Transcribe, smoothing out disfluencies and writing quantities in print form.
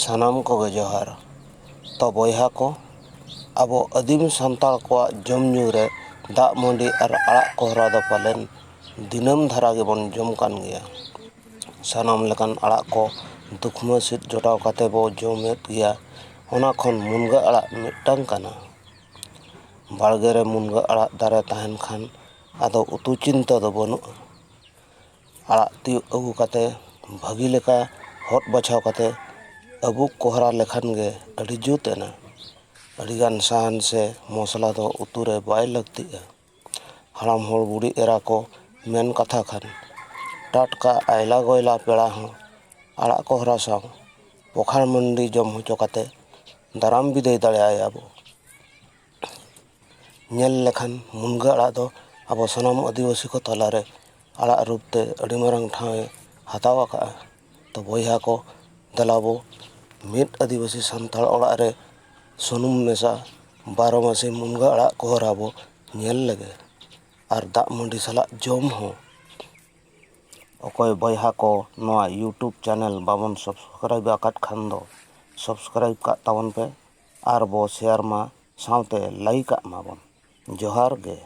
ᱥᱟᱱᱟᱢ ᱠᱚᱜᱮ ᱡᱚᱦᱟᱨ᱾ ᱛᱚ ᱵᱚᱭᱦᱟ ᱠᱚ, ᱟᱵᱚ ᱟᱹᱫᱤᱢ ᱥᱟᱱᱛᱟᱲ ᱠᱚᱣᱟᱜ ᱡᱚᱢ ᱧᱩ ᱨᱮ ᱫᱟᱜ ᱢᱟᱹᱰᱤ ᱟᱨ ᱟᱲᱟᱜ ᱠᱚᱦᱚᱨᱟ ᱫᱚ ᱯᱟᱞᱮᱱ ᱫᱤᱱᱟᱹᱢ ᱫᱷᱟᱨᱟ ᱜᱮᱵᱚᱱ ᱡᱚᱢ ᱠᱟᱱ ᱜᱮᱭᱟ᱾ ᱥᱟᱱᱟᱢ ᱞᱮᱠᱟᱱ ᱟᱲᱟᱜ ᱠᱚ ᱫᱩᱠᱷᱢᱟᱹ ᱥᱤᱫ ᱡᱚᱴᱟᱣ ᱠᱟᱛᱮ ᱵᱚ ᱡᱚᱢᱮᱫ ᱜᱮᱭᱟ᱾ ᱚᱱᱟ ᱠᱷᱚᱱ ᱢᱩᱱᱜᱟᱹ ᱟᱲᱟᱜ ᱢᱤᱫᱴᱟᱝ ᱠᱟᱱᱟ᱾ ᱵᱟᱲᱜᱮ ᱨᱮ ᱢᱩᱱᱜᱟᱹ ᱟᱲᱟᱜ ᱫᱟᱨᱮ ᱛᱟᱦᱮᱱ ᱠᱷᱟᱱ ᱟᱫᱚ ᱩᱛᱩ ᱪᱤᱱᱛᱟᱹ ᱫᱚ ᱵᱟᱹᱱᱩᱜᱼᱟ᱾ ᱟᱲᱟᱜ ᱛᱤᱭᱳᱜ ᱟᱹᱜᱩ ᱠᱟᱛᱮ ᱵᱷᱟᱹᱜᱤ ᱞᱮᱠᱟ ᱦᱚᱫ ᱵᱟᱪᱷᱟᱣ ᱠᱟᱛᱮ ᱟᱵᱩᱠ ᱠᱚᱦᱚᱨᱟ ᱞᱮᱠᱷᱟᱱ ᱜᱮ ᱟᱹᱰᱤ ᱡᱩᱛ ᱮᱱᱟ᱾ ᱟᱹᱰᱤᱜᱟᱱ ᱥᱟᱦᱟᱱ ᱥᱮ ᱢᱚᱥᱞᱟ ᱫᱚ ᱩᱛᱩ ᱨᱮ ᱵᱟᱭ ᱞᱟᱹᱠᱛᱤᱜᱼᱟ᱾ ᱦᱟᱲᱟᱢ ᱦᱚᱲ ᱵᱩᱲᱦᱤ ᱮᱨᱟ ᱠᱚ ᱢᱮᱱ ᱠᱟᱛᱷᱟ ᱠᱷᱟᱱ ᱴᱟᱴᱠᱟ ᱟᱭᱞᱟ ᱜᱚᱭᱞᱟ ᱯᱮᱲᱟ ᱦᱚᱸ ᱟᱲᱟᱜ ᱠᱚᱦᱚᱨᱟ ᱥᱟᱶ ᱯᱚᱠᱷᱟᱲ ᱢᱟᱹᱰᱤ ᱡᱚᱢ ᱦᱚᱪᱚ ᱠᱟᱛᱮ ᱫᱟᱨᱟᱢ ᱵᱤᱫᱟᱹᱭ ᱫᱟᱲᱮᱭᱟᱭᱟ ᱵᱚ᱾ ᱧᱮᱞ ᱞᱮᱠᱷᱟᱱ ᱢᱩᱱᱜᱟᱹ ᱟᱲᱟᱜ ᱫᱚ ᱟᱵᱚ ᱥᱟᱱᱟᱢ ᱟᱹᱫᱤᱵᱟᱹᱥᱤ ᱠᱚ ᱛᱟᱞᱟᱨᱮ ᱟᱲᱟᱜ ᱨᱩᱯ ᱛᱮ ᱟᱹᱰᱤ ᱢᱟᱨᱟᱝ ᱴᱷᱟᱶ ᱮ ᱦᱟᱛᱟᱣ ᱟᱠᱟᱫᱼᱟ᱾ ᱛᱚ ᱵᱚᱭᱦᱟ ᱠᱚ, ᱫᱮᱞᱟ ᱵᱚ ᱢᱤᱫ ᱟᱹᱫᱤᱵᱟᱹᱥᱤ ᱥᱟᱱᱛᱟᱲ ᱚᱲᱟᱜ ᱨᱮ ᱥᱩᱱᱩᱢ ᱢᱮᱥᱟ ᱵᱟᱨᱚ ᱢᱟᱥᱤ ᱢᱩᱱᱜᱟᱹ ᱟᱲᱟᱜ ᱠᱚᱦᱚᱨᱟ ᱵᱚ ᱧᱮᱞ ᱞᱮᱜᱮ ᱟᱨ ᱫᱟᱜ ᱢᱟᱹᱰᱤ ᱥᱟᱞᱟᱜ ᱡᱚᱢ ᱦᱚᱸ᱾ ᱚᱠᱚᱭ ᱵᱚᱭᱦᱟ ᱠᱚ ᱱᱚᱣᱟ ᱤᱭᱩᱴᱩᱵᱽ ᱪᱮᱱᱮᱞ ᱵᱟᱵᱚᱱ ᱥᱟᱵᱥᱠᱨᱟᱭᱤᱵ ᱟᱠᱟᱫ ᱠᱷᱟᱱ ᱫᱚ ᱥᱟᱵᱥᱠᱨᱟᱭᱤᱵ ᱠᱟᱜ ᱛᱟᱵᱚᱱ ᱯᱮ ᱟᱨ ᱵᱚ ᱥᱮᱭᱟᱨ ᱢᱟ, ᱥᱟᱶᱛᱮ ᱞᱟᱭᱤᱠ ᱟᱜ ᱢᱟᱵᱚᱱ᱾ ᱡᱚᱦᱟᱨ ᱜᱮ᱾